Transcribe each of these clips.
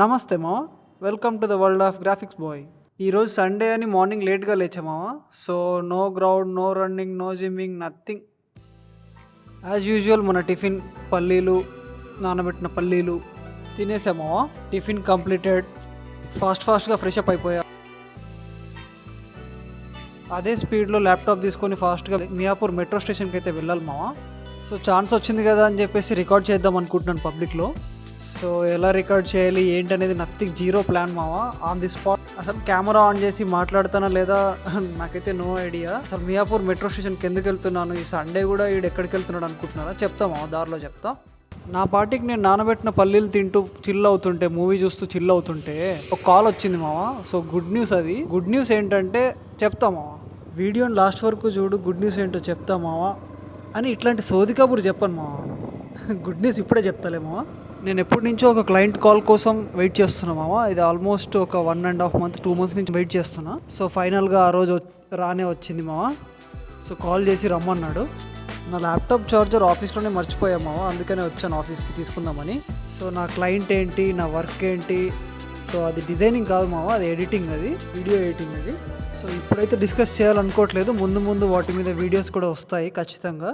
నమస్తే మామ, welcome to the world of graphics boy. ఈరోజు సండే అని మార్నింగ్ లేట్గా లేచా మామ. So no ground, no running, no gymming, nothing. As usual మన టిఫిన్ పల్లీలు, నానబెట్టిన పల్లీలు తినేసా మామ. Tiffin completed. ఫాస్ట్గా ఫ్రెష్ అప్ అయిపోయా. అదే స్పీడ్లో ల్యాప్టాప్ తీసుకొని ఫాస్ట్గా మియాపూర్ మెట్రో స్టేషన్కి అయితే వెళ్ళాలి మామ. సో ఛాన్స్ వచ్చింది కదా అని చెప్పేసి రికార్డ్ చేద్దాం అనుకుంటున్నాను పబ్లిక్లో. సో ఎలా రికార్డ్ చేయాలి ఏంటి అనేది నథింగ్, జీరో ప్లాన్ మావా. ఆన్ ది స్పాట్ అసలు కెమెరా ఆన్ చేసి మాట్లాడుతానా లేదా నాకైతే నో ఐడియా. అసలు మియాపూర్ మెట్రో స్టేషన్కి ఎందుకు వెళ్తున్నాను, ఈ సండే కూడా ఎక్కడికి వెళ్తున్నాడు అనుకుంటున్నారా? చెప్తా మావా, దారిలో చెప్తా. నా పార్టీకి నేను నానబెట్టిన పల్లీలు తింటూ చిల్ అవుతుంటే, మూవీ చూస్తూ చిల్ అవుతుంటే ఒక కాల్ వచ్చింది మావా. So good news. అది గుడ్ న్యూస్ ఏంటంటే చెప్తా మావా, వీడియోని లాస్ట్ వరకు చూడు, గుడ్ న్యూస్ ఏంటో చెప్తా మావా అని. ఇట్లాంటి సోది కబురు చెప్పను మావా, గుడ్ న్యూస్ ఇప్పుడే చెప్తాలే మావా. నేను ఎప్పటి నుంచో ఒక క్లయింట్ కాల్ కోసం వెయిట్ చేస్తున్నా మామ. ఇది ఆల్మోస్ట్ ఒక 1.5 month 2 months నుంచి వెయిట్ చేస్తున్నా. సో ఫైనల్గా ఆ రోజు రానే వచ్చింది మామ. సో కాల్ చేసి రమ్మన్నాడు. నా ల్యాప్టాప్ ఛార్జర్ ఆఫీస్లోనే మర్చిపోయా మామ, అందుకనే వచ్చాను ఆఫీస్కి తీసుకుందామని. సో నా క్లయింట్ ఏంటి, నా వర్క్ ఏంటి, సో అది డిజైనింగ్ కాదు మామ, అది ఎడిటింగ్, అది వీడియో ఎడిటింగ్ అది. సో ఇప్పుడైతే డిస్కస్ చేయాలనుకోవట్లేదు, ముందు వాటి మీద వీడియోస్ కూడా వస్తాయి ఖచ్చితంగా.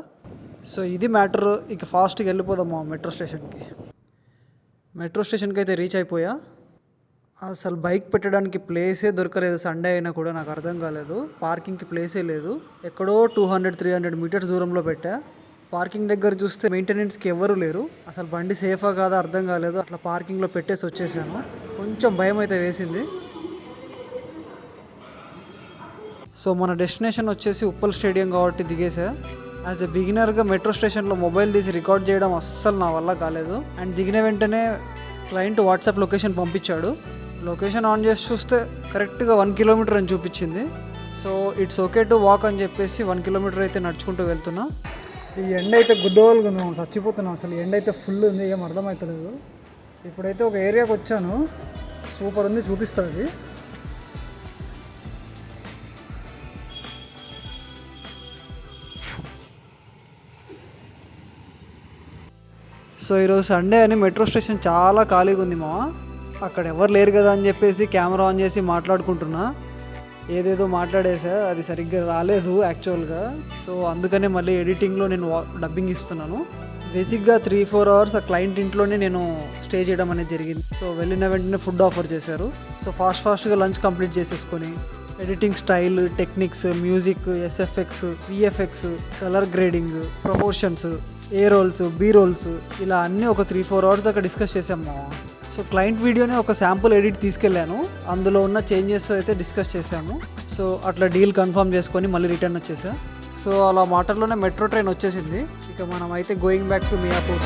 సో ఇది మ్యాటర్. ఇక ఫాస్ట్గా వెళ్ళిపోదాం మామ మెట్రో స్టేషన్కి. మెట్రో స్టేషన్కి అయితే రీచ్ అయిపోయా. అసలు బైక్ పెట్టడానికి ప్లేసే దొరకలేదు. సండే అయినా కూడా నాకు అర్థం కాలేదు, పార్కింగ్కి ప్లేసే లేదు. ఎక్కడో 200-300 meters దూరంలో పెట్టా. పార్కింగ్ దగ్గర చూస్తే మెయింటెనెన్స్కి ఎవరు లేరు. అసలు బండి సేఫా కాదా అర్థం కాలేదు. అట్లా పార్కింగ్లో పెట్టేసి వచ్చేసాను. కొంచెం భయం అయితే వేసింది. సో మన డెస్టినేషన్ వచ్చేసి ఉప్పల్ స్టేడియం కాబట్టి దిగేసా. యాజ్ ఎ బిగినర్గా మెట్రో స్టేషన్లో మొబైల్ తీసి రికార్డ్ చేయడం అస్సలు నా వల్ల కాలేదు. అండ్ దిగిన వెంటనే క్లయింట్ వాట్సాప్ లొకేషన్ పంపించాడు. లొకేషన్ ఆన్ చేసి చూస్తే కరెక్ట్గా 1 kilometer అని చూపించింది. So it's okay to walk అని చెప్పేసి 1 kilometer అయితే నడుచుకుంటూ వెళ్తున్నా. ఈ ఎండ అయితే గుద్దవాళ్ళుగా ఉంది, చచ్చిపోతున్నాం. అసలు ఎండ అయితే ఫుల్ ఉంది, ఏం అర్థమవుతలేదు. ఇప్పుడైతే ఒక ఏరియాకి వచ్చాను, సూపర్ ఉంది, చూపిస్తుంది. సో ఈరోజు సండే అని మెట్రో స్టేషన్ చాలా ఖాళీగా ఉంది మామ. అక్కడ ఎవరు లేరు కదా అని చెప్పేసి కెమెరా ఆన్ చేసి మాట్లాడుకుంటున్నా. ఏదేదో మాట్లాడేసా, అది సరిగ్గా రాలేదు యాక్చువల్గా. సో అందుకనే మళ్ళీ ఎడిటింగ్లో నేను డబ్బింగ్ ఇస్తున్నాను. బేసిక్గా 3-4 hours ఆ క్లయింట్ ఇంట్లోనే నేను స్టే చేయడం అనేది జరిగింది. సో వెళ్ళిన వెంటనే ఫుడ్ ఆఫర్ చేశారు. సో ఫాస్ట్గా లంచ్ కంప్లీట్ చేసేసుకొని editing style, techniques, music, SFX, VFX, colour grading, proportions, A rolls, B rolls, ఇలా అన్నీ ఒక 3-4 hours దాకా డిస్కస్ చేసాము. సో క్లయింట్ వీడియోని ఒక శాంపుల్ ఎడిట్ తీసుకెళ్ళాను, అందులో ఉన్న చేంజెస్ అయితే డిస్కస్ చేసాము. సో అట్లా డీల్ కన్ఫర్మ్ చేసుకొని మళ్ళీ రిటర్న్ వచ్చేసా. సో అలా మాటల్లోనే మెట్రో ట్రైన్ వచ్చేసింది. ఇక మనం అయితే గోయింగ్ బ్యాక్ టు మియాపూర్.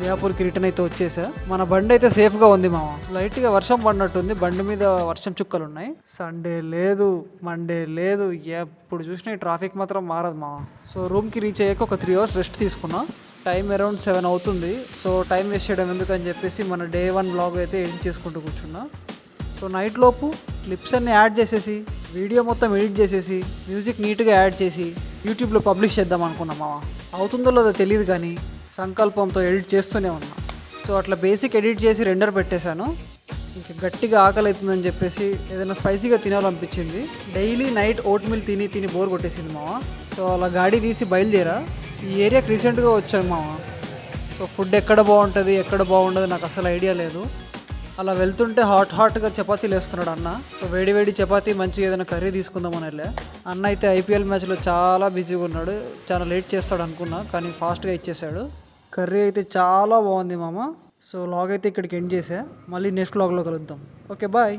మియాపూర్కి రిటర్న్ అయితే వచ్చేసా. మన బండి అయితే సేఫ్గా ఉంది మామ. లైట్గా వర్షం పడినట్టుంది, బండి మీద వర్షం చుక్కలు ఉన్నాయి. సండే లేదు, మండే లేదు, ఎప్పుడు చూసినా ఈ ట్రాఫిక్ మాత్రం మారదు మామ. సో రూమ్కి రీచ్ అయ్యాక ఒక 3 hours రెస్ట్ తీసుకున్నా. టైం అరౌండ్ 7 అవుతుంది. సో టైం వేస్ట్ చేయడం ఎందుకని చెప్పేసి మన Day 1 vlog అయితే ఎడిట్ చేసుకుంటూ కూర్చున్నా. సో నైట్ లోపు క్లిప్స్ అన్ని యాడ్ చేసేసి, వీడియో మొత్తం ఎడిట్ చేసేసి, మ్యూజిక్ నీట్గా యాడ్ చేసి యూట్యూబ్లో పబ్లిష్ చేద్దాం అనుకున్నా మామ. అవుతుందో లేదో తెలియదు కానీ సంకల్పంతో ఎడిట్ చేస్తూనే ఉన్నా. సో అట్లా బేసిక్ ఎడిట్ చేసి రెండర్ పెట్టేశాను. ఇంకా గట్టిగా ఆకలి అవుతుందని చెప్పేసి ఏదైనా స్పైసీగా తినాలనిపించింది. డైలీ నైట్ ఓట్ మిల్ తిని బోర్ కొట్టేసింది మామ. సో అలా గాడి తీసి బయలుదేరా. ఈ ఏరియాకి రీసెంట్గా వచ్చాను మామ. సో ఫుడ్ ఎక్కడ బాగుంటుంది, ఎక్కడ బాగుండదు నాకు అసలు ఐడియా లేదు. అలా వెళ్తుంటే హాట్గా చపాతీలు వేస్తున్నాడు అన్న. సో వేడి చపాతీ, మంచిగా ఏదైనా కర్రీ తీసుకుందామని వెళ్ళా. అన్న అయితే IPL మ్యాచ్లో చాలా బిజీగా ఉన్నాడు, చాలా లేట్ చేస్తాడు అనుకున్నా, కానీ ఫాస్ట్గా ఇచ్చేసాడు. కర్రీ అయితే చాలా బాగుంది మామ. సో వ్లాగ్ అయితే ఇక్కడికి ఎండ్ చేసా. మళ్ళీ నెక్స్ట్ వ్లాగ్లో కలుద్దాం. Okay, bye.